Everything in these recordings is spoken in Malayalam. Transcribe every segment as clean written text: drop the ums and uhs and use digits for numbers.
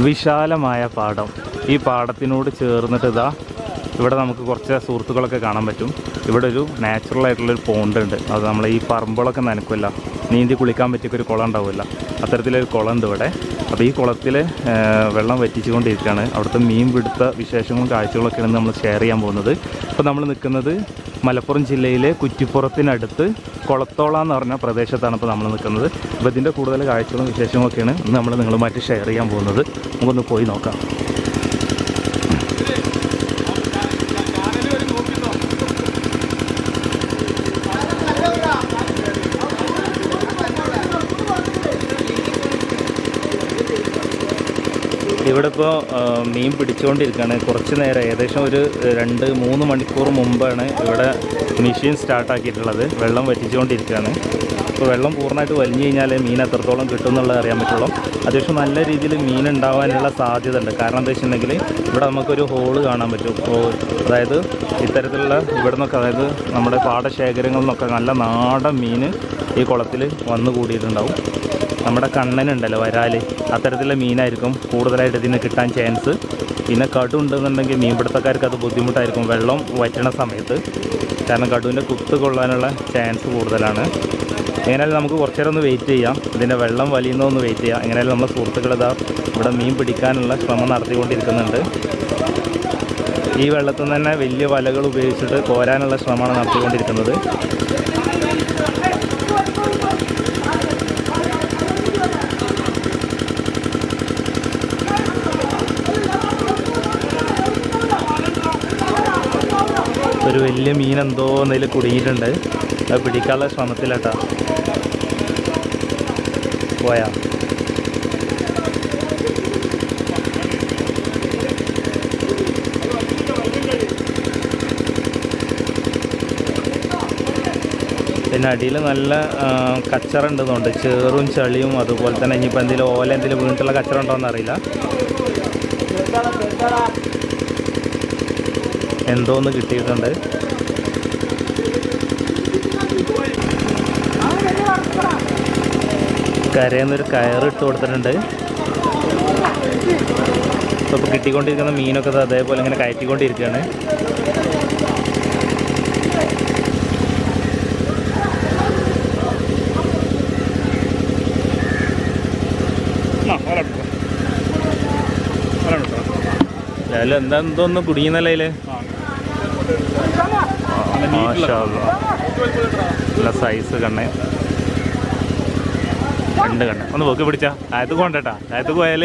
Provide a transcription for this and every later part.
വിശാലമായ പാടം. ഈ പാടത്തിനോട് ചേർന്നിട്ട് ഇവിടെ നമുക്ക് കുറച്ച് സുഹൃത്തുക്കളൊക്കെ കാണാൻ പറ്റും. ഇവിടെ ഒരു നാച്ചുറലായിട്ടുള്ളൊരു പോണ്ട് ഉണ്ട്. അത് നമ്മൾ ഈ പറമ്പുകളൊക്കെ നനക്കില്ല, നീന്തി കുളിക്കാൻ പറ്റിയൊരു കുളം ഉണ്ടാവില്ല, അത്തരത്തിലൊരു കുളം ഉണ്ട് ഇവിടെ. അപ്പോൾ ഈ കുളത്തിൽ വെള്ളം വറ്റിച്ചുകൊണ്ടിരിക്കുകയാണ്. അവിടുത്തെ മീൻ പിടുത്ത വിശേഷങ്ങളും കാഴ്ചകളൊക്കെയാണ് നമ്മൾ ഷെയർ ചെയ്യാൻ പോകുന്നത്. ഇപ്പോൾ നമ്മൾ നിൽക്കുന്നത് മലപ്പുറം ജില്ലയിലെ കുറ്റിപ്പുറത്തിനടുത്ത് കൊളത്തോള എന്ന് പറഞ്ഞ പ്രദേശത്താണ് ഇപ്പോൾ നമ്മൾ നിൽക്കുന്നത്. അപ്പോൾ ഇതിൻ്റെ കൂടുതൽ കാഴ്ചകളും വിശേഷങ്ങളൊക്കെയാണ് നമ്മൾ നിങ്ങളുമായിട്ട് ഷെയർ ചെയ്യാൻ പോകുന്നത്. നമുക്കൊന്ന് പോയി നോക്കാം. ഇവിടെ ഇപ്പോൾ മീൻ പിടിച്ചുകൊണ്ടിരിക്കുകയാണ്. കുറച്ച് നേരം, ഏകദേശം ഒരു 2-3 മണിക്കൂർ മുമ്പാണ് ഇവിടെ മെഷീൻ സ്റ്റാർട്ടാക്കിയിട്ടുള്ളത്. വെള്ളം വറ്റിച്ചുകൊണ്ടിരിക്കുകയാണ്. ഇപ്പോൾ വെള്ളം പൂർണ്ണമായിട്ട് വലിഞ്ഞു കഴിഞ്ഞാൽ മീൻ എത്രത്തോളം കിട്ടും എന്നുള്ളത് അറിയാൻ പറ്റുള്ളൂ. അത്യാവശ്യം നല്ല രീതിയിൽ മീൻ ഉണ്ടാവാനുള്ള സാധ്യത ഉണ്ട്. കാരണം എന്താ വെച്ചിട്ടുണ്ടെങ്കിൽ ഇവിടെ നമുക്കൊരു ഹോള് കാണാൻ പറ്റും. അതായത് ഇത്തരത്തിലുള്ള ഇവിടെ നിന്നൊക്കെ, അതായത് നമ്മുടെ പാടശേഖരങ്ങളിൽ നിന്നൊക്കെ നല്ല നാടൻ മീൻ ഈ കുളത്തിൽ വന്നു കൂടിയിട്ടുണ്ടാവും. നമ്മുടെ കണ്ണനുണ്ടല്ലോ, വരാൽ, അത്തരത്തിലുള്ള മീനായിരിക്കും കൂടുതലായിട്ട് ഇതിന് കിട്ടാൻ ചാൻസ്. പിന്നെ കടു ഉണ്ടെന്നുണ്ടെങ്കിൽ മീൻപിടുത്തക്കാർക്ക് അത് ബുദ്ധിമുട്ടായിരിക്കും വെള്ളം വറ്റണ സമയത്ത്. കാരണം കടുവിൻ്റെ കുത്ത് കൊള്ളാനുള്ള ചാൻസ് കൂടുതലാണ്. എങ്ങനെയായാലും നമുക്ക് കുറച്ച് നേരം ഒന്ന് വെയിറ്റ് ചെയ്യാം. ഇതിൻ്റെ വെള്ളം വലിയുന്നതൊന്ന് വെയിറ്റ് ചെയ്യാം. എങ്ങനെയായാലും നമ്മുടെ സുഹൃത്തുക്കൾ ഇവിടെ മീൻ പിടിക്കാനുള്ള ശ്രമം നടത്തിക്കൊണ്ടിരിക്കുന്നുണ്ട്. ഈ വെള്ളത്തിൽ നിന്ന് തന്നെ വലിയ വലകൾ ഉപയോഗിച്ചിട്ട് കോരാനുള്ള ശ്രമമാണ് നടത്തിക്കൊണ്ടിരിക്കുന്നത്. ഒരു വലിയ മീൻ എന്തോ എന്നതിൽ കുടുങ്ങിയിട്ടുണ്ട്. അത് പിടിക്കാനുള്ള ശ്രമത്തിലാട്ടാ. പോയാ പിന്നെ അടിയിൽ നല്ല കച്ചറ ഉണ്ടെന്നുണ്ട്, ചേറും ചളിയും. അതുപോലെ തന്നെ ഇനിയിപ്പോൾ എന്തെങ്കിലും ഓല എന്തെങ്കിലും വീണിട്ടുള്ള കച്ചറ ഉണ്ടോയെന്ന് അറിയില്ല. എന്തോന്ന് കിട്ടിയിട്ടുണ്ട്. കരയെന്നൊരു കയറിട്ട് കൊടുത്തിട്ടുണ്ട്. ഇപ്പോൾ കിട്ടിക്കൊണ്ടിരിക്കുന്ന മീനൊക്കെ അതേപോലെ ഇങ്ങനെ കയറ്റിക്കൊണ്ടിരിക്കുകയാണ്. എന്താ എന്തോന്ന് കുടുങ്ങിയെന്നല്ലേ അതിൽ. നല്ല സൈസ് കണ്ണേ, 2 കണ്ണ്. ഒന്ന് പൊക്കി പിടിച്ചാ ആയത്ത് കൊണ്ടേട്ടാ. ആയത്ത് പോയാൽ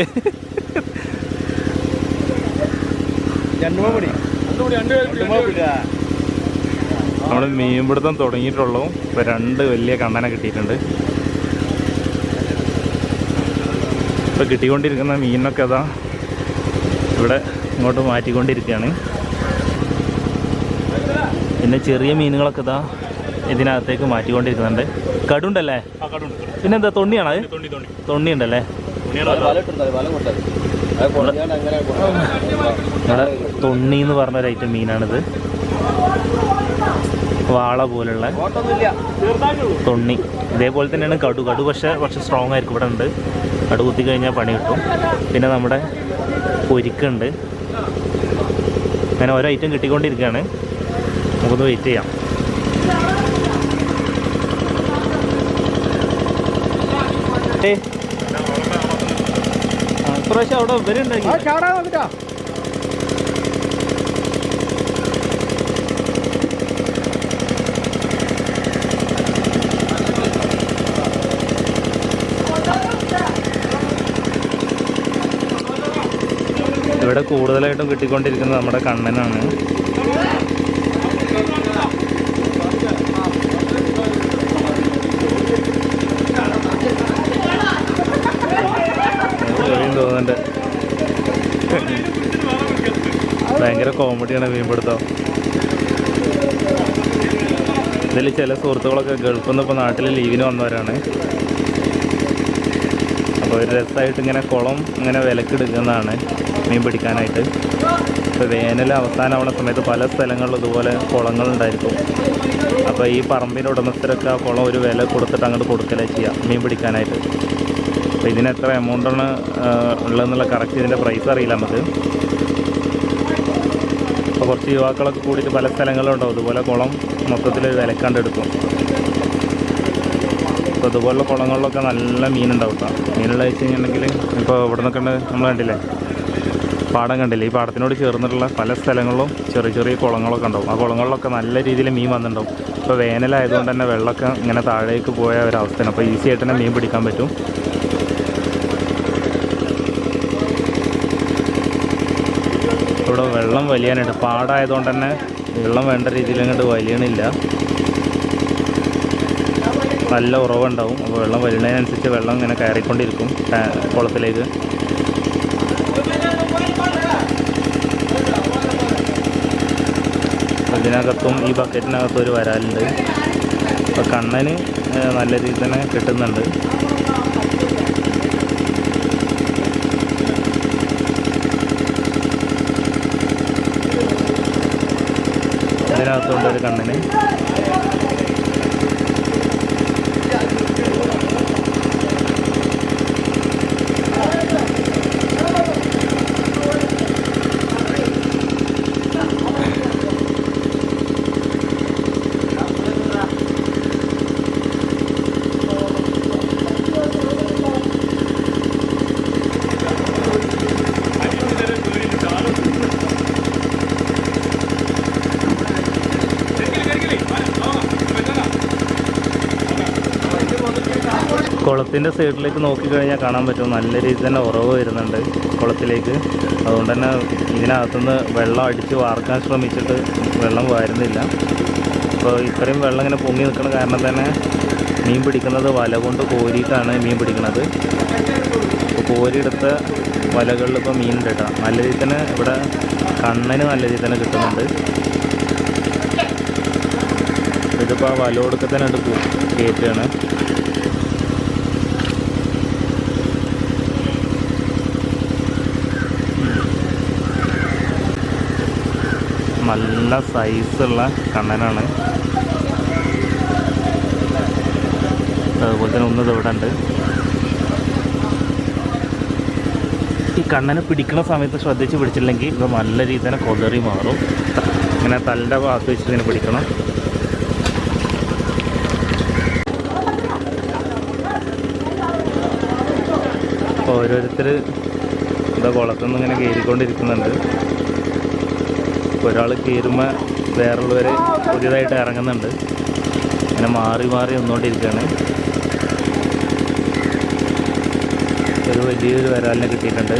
നമ്മൾ മീൻപിടുത്തം തുടങ്ങിയിട്ടുള്ളൂ. ഇപ്പോൾ 2 വലിയ കണ്ണനെ കിട്ടിയിട്ടുണ്ട്. ഇപ്പോൾ കിട്ടിക്കൊണ്ടിരിക്കുന്ന മീനൊക്കെ ഇവിടെ ഇങ്ങോട്ട് മാറ്റിക്കൊണ്ടിരിക്കുകയാണ്. പിന്നെ ചെറിയ മീനുകളൊക്കെ ഇതിനകത്തേക്ക് മാറ്റിക്കൊണ്ടിരിക്കുന്നുണ്ട്. കടുണ്ടല്ലേ? പിന്നെന്താ, തൊണ്ണിയാണോ? അത് തൊണ്ണി ഉണ്ടല്ലേ? തൊണ്ണി എന്ന് പറഞ്ഞൊരു ഐറ്റം മീനാണിത്. വാള പോലുള്ള തൊണ്ണി. ഇതേപോലെ തന്നെയാണ് കടു. കടു പക്ഷേ കുറച്ച് സ്ട്രോങ് ആയിരിക്കും. ഇവിടെ ഉണ്ട്, കടു കുത്തി കഴിഞ്ഞാൽ പണി കിട്ടും. പിന്നെ നമ്മുടെ പൊരിക്കുണ്ട്. അങ്ങനെ ഓരോ ഐറ്റം കിട്ടിക്കൊണ്ടിരിക്കുകയാണ്. നമുക്കൊന്ന് വെയിറ്റ് ചെയ്യാം. ഇപ്രാവശ്യം അവിടെ ഇവരുണ്ടാക്കി ഇവിടെ കൂടുതലായിട്ടും കിട്ടിക്കൊണ്ടിരിക്കുന്നത് നമ്മുടെ കണ്ണനാണ്. തോന്നുന്നുണ്ട്. ഭയങ്കര കോമഡിയാണ് മീൻപിടുത്തം. ഇതിൽ ചില സുഹൃത്തുക്കളൊക്കെ ഗൾഫിൽ നിന്ന് ഇപ്പോൾ നാട്ടിൽ ലീവിന് വന്നവരാണ്. അപ്പോൾ ഒരു രസമായിട്ട് ഇങ്ങനെ കുളം ഇങ്ങനെ വിലക്കെടുക്കുന്നതാണ് മീൻ പിടിക്കാനായിട്ട്. ഇപ്പോൾ വേനൽ അവസാനമാവുന്ന സമയത്ത് പല സ്ഥലങ്ങളിലും ഇതുപോലെ കുളങ്ങളുണ്ടായിരിക്കും. അപ്പോൾ ഈ പറമ്പിൻ്റെ ഉടമസ്ഥരൊക്കെ ആ കുളം ഒരു വില കൊടുത്തിട്ട് അങ്ങോട്ട് കൊടുക്കലേ ചെയ്യുക മീൻ പിടിക്കാനായിട്ട്. അപ്പോൾ ഇതിന് എത്ര എമൗണ്ടാണ് ഉള്ളതെന്നുള്ള കറക്റ്റ് ഇതിൻ്റെ പ്രൈസ് അറിയില്ല നമുക്ക്. അപ്പോൾ കുറച്ച് യുവാക്കളൊക്കെ കൂടിയിട്ട് പല സ്ഥലങ്ങളും ഉണ്ടാവും ഇതുപോലെ കുളം മൊത്തത്തിൽ വിലക്കാണ്ടെടുക്കും. അപ്പോൾ ഇതുപോലുള്ള കുളങ്ങളിലൊക്കെ നല്ല മീനുണ്ടാവും കേട്ടോ. മീനുള്ള വെച്ച് കഴിഞ്ഞിട്ടുണ്ടെങ്കിൽ ഇപ്പോൾ ഇവിടെ നിന്നൊക്കെ നമ്മൾ കണ്ടില്ലേ, പാടം കണ്ടില്ലേ, ഈ പാടത്തിനോട് ചേർന്നിട്ടുള്ള പല സ്ഥലങ്ങളിലും ചെറിയ ചെറിയ കുളങ്ങളൊക്കെ ഉണ്ടാവും. ആ കുളങ്ങളിലൊക്കെ നല്ല രീതിയിൽ മീൻ വന്നിട്ടുണ്ടാവും. ഇപ്പോൾ വേനലായതുകൊണ്ട് തന്നെ വെള്ളമൊക്കെ ഇങ്ങനെ താഴേക്ക് പോയ ഒരവസ്ഥയാണ്. അപ്പോൾ ഈസി ആയിട്ട് തന്നെ മീൻ പിടിക്കാൻ പറ്റും. ഇവിടെ വെള്ളം വലിയാനുണ്ട്. പാടമായതുകൊണ്ട് തന്നെ വെള്ളം വേണ്ട രീതിയിൽ അങ്ങോട്ട് വലിയണില്ല, നല്ല ഉറവുണ്ടാവും. അപ്പോൾ വെള്ളം വലിയുന്നതിനനുസരിച്ച് വെള്ളം ഇങ്ങനെ കയറിക്കൊണ്ടിരിക്കും കുളത്തിലേക്ക്. ഇതിനകത്തും ഈ ബക്കറ്റിനകത്തും ഒരു വരാലുണ്ട്. അപ്പോൾ കണ്ണന് നല്ല രീതിയിൽ തന്നെ കിട്ടുന്നുണ്ട്. ഇതിനകത്തുണ്ട് ഒരു കണ്ണന്. കുളത്തിൻ്റെ സൈഡിലേക്ക് നോക്കിക്കഴിഞ്ഞാൽ കാണാൻ പറ്റും നല്ല രീതിയിൽ തന്നെ ഉറവ് വരുന്നുണ്ട് കുളത്തിലേക്ക്. അതുകൊണ്ട് തന്നെ ഇതിനകത്തുനിന്ന് വെള്ളം അടിച്ച് വാർക്കാൻ ശ്രമിച്ചിട്ട് വെള്ളം വരുന്നില്ല. അപ്പോൾ ഇത്രയും വെള്ളം ഇങ്ങനെ പൊങ്ങി നിൽക്കുന്ന കാരണം തന്നെ മീൻ പിടിക്കുന്നത് വല കൊണ്ട് കോരിയിട്ടാണ് മീൻ പിടിക്കുന്നത്. അപ്പോൾ കോരിയെടുത്ത വലകളിൽ ഇപ്പോൾ മീനുണ്ട് കേട്ടോ. നല്ല രീതിയിൽ തന്നെ ഇവിടെ കണ്ണന് നല്ല രീതിയിൽ തന്നെ കിട്ടുന്നുണ്ട്. ഇതിപ്പോൾ ആ വല കൊടുക്കെ തന്നെ എടുക്കും കയറ്റുകയാണ്. നല്ല സൈസുള്ള കണ്ണനാണ്. അതുപോലെ തന്നെ ഒന്നത് ഇവിടെ ഉണ്ട്. ഈ കണ്ണനെ പിടിക്കുന്ന സമയത്ത് ശ്രദ്ധിച്ച് പിടിച്ചില്ലെങ്കിൽ ഇത് നല്ല രീതിയിൽ തന്നെ കൊതറി മാറും. ഇങ്ങനെ തലിൻ്റെ ഭാഗത്ത് വെച്ചിട്ട് ഇങ്ങനെ പിടിക്കണം. അപ്പോൾ ഓരോരുത്തർ ഇവിടെ കുളത്തുനിന്ന് ഇങ്ങനെ കയറിക്കൊണ്ടിരിക്കുന്നുണ്ട്. ഒരാൾ കയറുമ്പോൾ വേറുള്ളവർ പുതിയതായിട്ട് ഇറങ്ങുന്നുണ്ട്. അങ്ങനെ മാറി മാറി വന്നുകൊണ്ടിരിക്കുകയാണ്. ഒരു വലിയൊരു വരാലിനെ കിട്ടിയിട്ടുണ്ട്.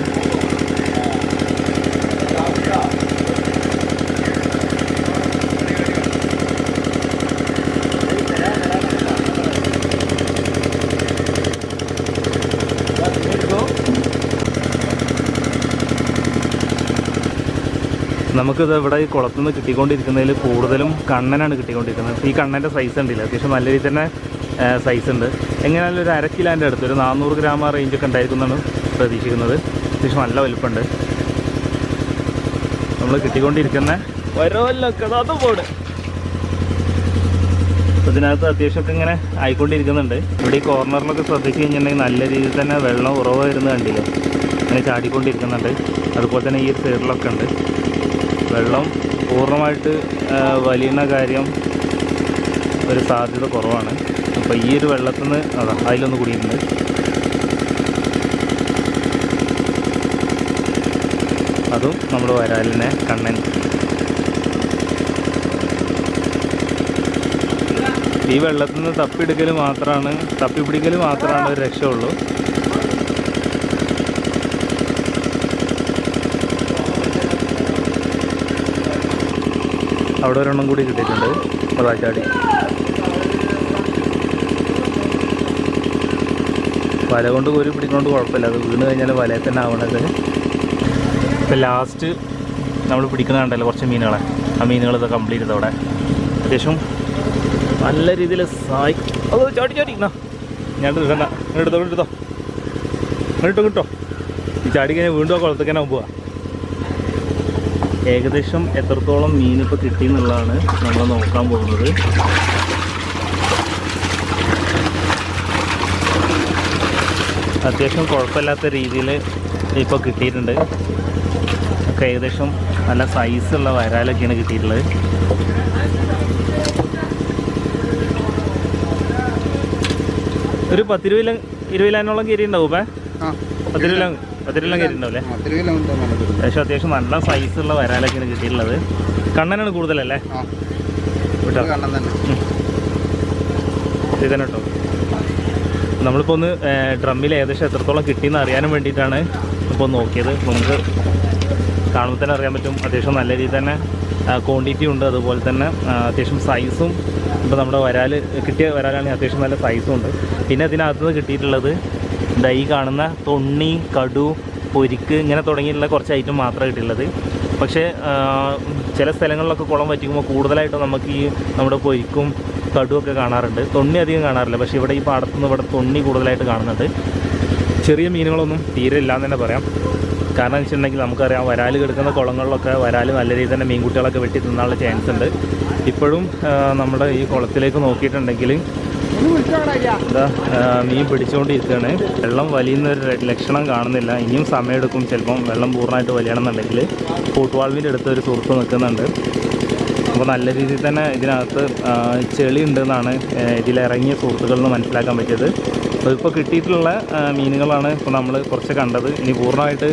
നമുക്കിത് ഇവിടെ ഈ കുളത്തുനിന്ന് കിട്ടിക്കൊണ്ടിരിക്കുന്നതിൽ കൂടുതലും കണ്ണനാണ് കിട്ടിക്കൊണ്ടിരിക്കുന്നത്. ഈ കണ്ണൻ്റെ സൈസ് ഉണ്ടല്ലോ, അത്യാവശ്യം നല്ല രീതിയിൽ തന്നെ സൈസ് ഉണ്ട്. എങ്ങനെയാലും ഒരു 1/2 കിലോൻ്റെ അടുത്ത് ഒരു 400 ഗ്രാം റേഞ്ചൊക്കെ ഉണ്ടായിരിക്കുന്നതാണ് പ്രതീക്ഷിക്കുന്നത്. അത്യാവശ്യം നല്ല വലുപ്പമുണ്ട്. നമ്മൾ കിട്ടിക്കൊണ്ടിരിക്കുന്ന വരവല്ലൊക്കെ അത് പോട്. ഇതിനകത്ത് അത്യാവശ്യമൊക്കെ ഇങ്ങനെ ആയിക്കൊണ്ടിരിക്കുന്നുണ്ട്. ഇവിടെ ഈ കോർണറിലൊക്കെ ശ്രദ്ധിച്ച് കഴിഞ്ഞിട്ടുണ്ടെങ്കിൽ നല്ല രീതിയിൽ തന്നെ വെള്ളം ഉറവ് വരുന്നത് കണ്ടില്ലേ, അങ്ങനെ ചാടിക്കൊണ്ടിരിക്കുന്നുണ്ട്. അതുപോലെ തന്നെ ഈ ഒരു സൈഡിലൊക്കെ ഉണ്ട്. വെള്ളം പൂർണ്ണമായിട്ട് വലിയുന്ന കാര്യം ഒരു സാധ്യത കുറവാണ്. അപ്പോൾ ഈ ഒരു വെള്ളത്തിൽ നിന്ന് അതിലൊന്ന് കൂടിയിട്ടുണ്ട്. അതും നമ്മൾ വരാലിനെ കണ്ണൻ. ഈ വെള്ളത്തിൽ നിന്ന് തപ്പിപ്പിടിക്കൽ മാത്രമാണ് ഒരു രക്ഷയുള്ളൂ. അവിടെ ഒരെണ്ണം കൂടി കിട്ടിയിട്ടുണ്ട്. അതാ ചാടി. വല കൊണ്ട് കോരി പിടിക്കൊണ്ട് കുഴപ്പമില്ല, അത് വീണ് കഴിഞ്ഞാൽ വലയിൽ തന്നെ ആവണത്. ഇപ്പം ലാസ്റ്റ് നമ്മൾ പിടിക്കുന്നുണ്ടല്ലോ കുറച്ച് മീനുകളെ, ആ മീനുകൾ ഇത് കംപ്ലീറ്റ് ചെയ്തവിടെ അത്യാവശ്യം നല്ല രീതിയിൽ അത് ചാടി എന്നാ ഞാൻ എടുക്കണ്ട, എടുത്തോ കിട്ടോ. ഈ ചാടി കഴിഞ്ഞാൽ വീണ്ടും ആ കുളത്തേക്ക് തന്നെ പോവുക. ഏകദേശം എത്രത്തോളം മീനിപ്പോൾ കിട്ടിയെന്നുള്ളതാണ് നമ്മൾ നോക്കാൻ പോകുന്നത്. അത്യാവശ്യം കുഴപ്പമില്ലാത്ത രീതിയിൽ ഇപ്പോൾ കിട്ടിയിട്ടുണ്ട്. ഒക്കെ ഏകദേശം നല്ല സൈസുള്ള വരാലൊക്കെയാണ് കിട്ടിയിട്ടുള്ളത്. ഒരു 10-20 കയറി ഉണ്ടാവും. 10 കിലോ കയറി ഉണ്ടാവില്ലേ? അത്യാവശ്യം നല്ല സൈസുള്ള വരാലൊക്കെയാണ് കിട്ടിയിട്ടുള്ളത്. കണ്ണനാണ് കൂടുതലല്ലേ? കേട്ടോ ഇത് തന്നെ കേട്ടോ. നമ്മളിപ്പോൾ ഒന്ന് ഡ്രമ്മിൽ ഏകദേശം എത്രത്തോളം കിട്ടിയെന്ന് അറിയാനും വേണ്ടിയിട്ടാണ് ഇപ്പോൾ നോക്കിയത്. നമുക്ക് കാണുമ്പോൾ തന്നെ അറിയാൻ പറ്റും അത്യാവശ്യം നല്ല രീതിയിൽ തന്നെ ക്വാണ്ടിറ്റി ഉണ്ട്. അതുപോലെ തന്നെ അത്യാവശ്യം സൈസും ഇപ്പോൾ നമ്മുടെ കിട്ടിയ വരാലാണെങ്കിൽ അത്യാവശ്യം നല്ല സൈസും ഉണ്ട്. പിന്നെ അതിനകത്തുനിന്ന് കിട്ടിയിട്ടുള്ളത് ഈ കാണുന്ന തൊണ്ണി, കടു, പൊരിക്ക് ഇങ്ങനെ തുടങ്ങിയിട്ടുള്ള കുറച്ച് ഐറ്റം മാത്രമേ കിട്ടിയുള്ളത്. പക്ഷേ ചില സ്ഥലങ്ങളിലൊക്കെ കുളം വറ്റിക്കുമ്പോൾ കൂടുതലായിട്ടും നമുക്ക് ഈ നമ്മുടെ പൊരിക്കും കടുവൊക്കെ കാണാറുണ്ട്. തൊണ്ണി അധികം കാണാറില്ല. പക്ഷേ ഇവിടെ ഈ പാടത്തുനിന്ന് ഇവിടെ തൊണ്ണി കൂടുതലായിട്ട് കാണുന്നുണ്ട്. ചെറിയ മീനുകളൊന്നും തീരെ ഇല്ലയെന്ന് തന്നെ പറയാം. കാരണം എന്ന് വെച്ചിട്ടുണ്ടെങ്കിൽ നമുക്കറിയാം വരാൽ കിടക്കുന്ന കുളങ്ങളിലൊക്കെ വരാൽ നല്ല രീതിയിൽ തന്നെ മീൻകുട്ടികളൊക്കെ വെട്ടി തിന്നാനുള്ള ചാൻസ് ഉണ്ട്. ഇപ്പോഴും നമ്മുടെ ഈ കുളത്തിലേക്ക് നോക്കിയിട്ടുണ്ടെങ്കിൽ എന്താ മീൻ പിടിച്ചുകൊണ്ടിരിക്കുകയാണ്. വെള്ളം വലിയുന്നൊരു ലക്ഷണം കാണുന്നില്ല. ഇനിയും സമയമെടുക്കും ചിലപ്പം വെള്ളം പൂർണ്ണമായിട്ട് വലിയണമെന്നുണ്ടെങ്കിൽ. പൂട്ടുവാൾവിൻ്റെ അടുത്ത് ഒരു സുഹൃത്ത് നിൽക്കുന്നുണ്ട്. അപ്പോൾ നല്ല രീതിയിൽ തന്നെ ഇതിനകത്ത് ചെളി ഉണ്ടെന്നാണ് ഇതിലിറങ്ങിയ സുഹൃത്തുക്കളിൽ നിന്ന് മനസ്സിലാക്കാൻ പറ്റിയത്. അപ്പോൾ ഇപ്പോൾ കിട്ടിയിട്ടുള്ള മീനുകളാണ് ഇപ്പോൾ നമ്മൾ കുറച്ച് കണ്ടത്. ഇനി പൂർണ്ണമായിട്ട്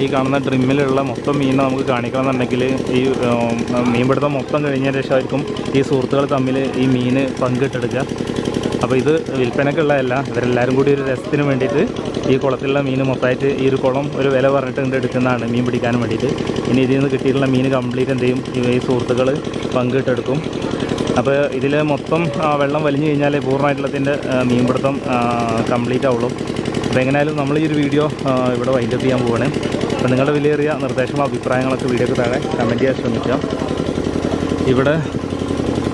ഈ കാണുന്ന ഡ്രിമ്മിലുള്ള മൊത്തം മീനിനെ നമുക്ക് കാണിക്കണമെന്നുണ്ടെങ്കിൽ ഈ മീൻപിടുത്തം മൊത്തം കഴിഞ്ഞതിന് ശേഷമായിരിക്കും ഈ സുഹൃത്തുക്കൾ തമ്മിൽ ഈ മീൻ പങ്കിട്ടെടുക്കുക. അപ്പോൾ ഇത് വിൽപ്പനക്കുള്ളതല്ല, ഇവരെല്ലാവരും കൂടി ഒരു രസത്തിന് വേണ്ടിയിട്ട് ഈ കുളത്തിലുള്ള മീൻ മൊത്തമായിട്ട് ഈ ഒരു കുളം ഒരു വില പറഞ്ഞിട്ട് എടുക്കുന്നതാണ് മീൻ പിടിക്കാനും വേണ്ടിയിട്ട്. ഇനി ഇതിൽ നിന്ന് കിട്ടിയിട്ടുള്ള മീൻ കംപ്ലീറ്റ് എന്ത് ചെയ്യും ഈ സുഹൃത്തുക്കൾ പങ്കിട്ടെടുക്കും. അപ്പോൾ ഇതിൽ മൊത്തം വെള്ളം വലിഞ്ഞു കഴിഞ്ഞാൽ പൂർണ്ണമായിട്ടുള്ളതിൻ്റെ മീൻപിടുത്തം കംപ്ലീറ്റ് ആവുള്ളൂ. അപ്പോൾ എങ്ങനെയായാലും നമ്മൾ ഈ ഒരു വീഡിയോ ഇവിടെ വൈൻഡപ്പ് ചെയ്യാൻ പോവുകയാണ്. അപ്പോൾ നിങ്ങളുടെ വിലയേറിയ നിർദ്ദേശങ്ങളും അഭിപ്രായങ്ങളൊക്കെ വീഡിയോക്ക് താഴെ കമൻറ്റ് ചെയ്യാൻ ശ്രമിക്കാം. ഇവിടെ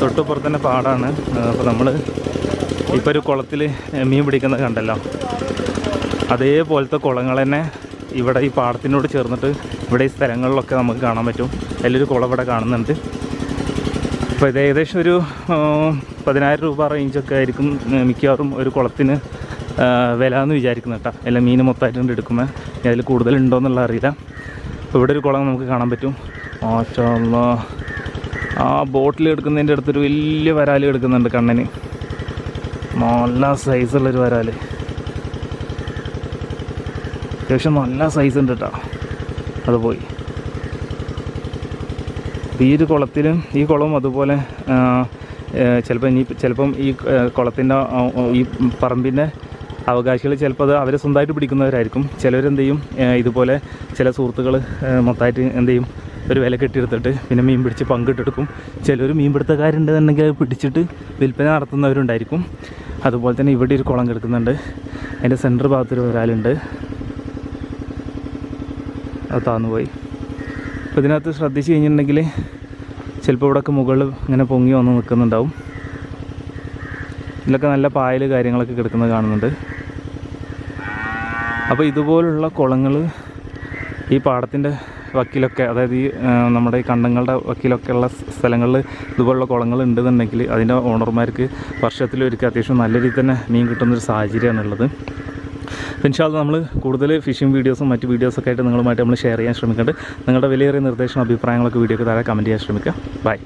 തൊട്ടുപുറത്ത് തന്നെ പാടാണ്. അപ്പോൾ നമ്മൾ ഇപ്പോൾ ഒരു കുളത്തിൽ മീൻ പിടിക്കുന്നത് കണ്ടല്ലോ, അതേപോലത്തെ കുളങ്ങൾ തന്നെ ഇവിടെ ഈ പാടത്തിനോട് ചേർന്നിട്ട് ഇവിടെ ഈ സ്ഥലങ്ങളിലൊക്കെ നമുക്ക് കാണാൻ പറ്റും. അതിലൊരു കുളം ഇവിടെ കാണുന്നുണ്ട്. അപ്പോൾ ഇത് ഏകദേശം ഒരു 10,000 രൂപ റേഞ്ചൊക്കെ ആയിരിക്കും മിക്കവാറും ഒരു കുളത്തിന് വില എന്ന് വിചാരിക്കുന്നത് കേട്ടോ. എല്ലാ മീൻ മൊത്തമായിട്ട് എടുക്കുമ്പോൾ അതിൽ കൂടുതലുണ്ടോയെന്നുള്ള അറിയില്ല. അപ്പോൾ ഇവിടെ ഒരു കുളം നമുക്ക് കാണാൻ പറ്റും. മാഷാല്ലാ, ആ ബോട്ടിൽ എടുക്കുന്നതിൻ്റെ അടുത്തൊരു വലിയ വരാൽ എടുക്കുന്നുണ്ട് കണ്ണന്. നല്ല സൈസുള്ളൊരു വരാൽ, അത്യാവശ്യം നല്ല സൈസ് ഉണ്ട് കേട്ടോ. അത് പോയി. ഈ ഒരു കുളത്തിലും ഈ കുളവും അതുപോലെ ചിലപ്പം ഈ കുളത്തിൻ്റെ ഈ പറമ്പിൻ്റെ അവകാശികൾ ചിലപ്പോൾ അത് അവർ സ്വന്തമായിട്ട് പിടിക്കുന്നവരായിരിക്കും. ചിലവരെന്ത് ചെയ്യും, ഇതുപോലെ ചില സുഹൃത്തുക്കൾ മൊത്തമായിട്ട് എന്ത് ചെയ്യും ഒരു വില കെട്ടിയെടുത്തിട്ട് പിന്നെ മീൻ പിടിച്ച് പങ്കിട്ടെടുക്കും. ചിലർ മീൻ പിടുത്തക്കാരുണ്ടെന്നുണ്ടെങ്കിൽ അത് പിടിച്ചിട്ട് വിൽപ്പന നടത്തുന്നവരുണ്ടായിരിക്കും. അതുപോലെ തന്നെ ഇവിടെ ഒരു കുളം കിടക്കുന്നുണ്ട്. അതിൻ്റെ സെൻറ്റർ ഭാഗത്തൊരു വരാലുണ്ട്. അത് താന്നുപോയി. അപ്പോൾ ഇതിനകത്ത് ശ്രദ്ധിച്ച് കഴിഞ്ഞിട്ടുണ്ടെങ്കിൽ ചിലപ്പോൾ ഇവിടെയൊക്കെ മുകളിൽ ഇങ്ങനെ പൊങ്ങി വന്ന് നിൽക്കുന്നുണ്ടാവും. ഇതിലൊക്കെ നല്ല പായൽ കാര്യങ്ങളൊക്കെ കിടക്കുന്നത് കാണുന്നുണ്ട്. അപ്പോൾ ഇതുപോലുള്ള കുളങ്ങൾ ഈ പാടത്തിൻ്റെ വക്കിലൊക്കെ, അതായത് ഈ നമ്മുടെ ഈ കണ്ടങ്ങളുടെ വക്കിലൊക്കെ ഉള്ള സ്ഥലങ്ങളിൽ ഇതുപോലുള്ള കുളങ്ങൾ ഉണ്ടെന്നുണ്ടെങ്കിൽ അതിൻ്റെ ഓണർമാർക്ക് വർഷത്തിലൊരിക്കൽ അത്യാവശ്യം നല്ല രീതിയിൽ തന്നെ മീൻ കിട്ടുന്നൊരു സാഹചര്യമാണുള്ളത്. അപ്പോൾ ഇൻഷാ അല്ലാഹ് നമ്മൾ കൂടുതൽ ഫിഷിംഗ് വീഡിയോസും മറ്റ് വീഡിയോസൊക്കെ ആയിട്ട് നിങ്ങളുമായിട്ട് നമ്മൾ ഷെയർ ചെയ്യാൻ ശ്രമിക്കുന്നുണ്ട്. നിങ്ങളുടെ വിലയേറിയ നിർദ്ദേശവും അഭിപ്രായങ്ങളൊക്കെ വീഡിയോക്ക് താഴെ കമൻറ്റ് ചെയ്യാൻ ശ്രമിക്കുക. ബൈ.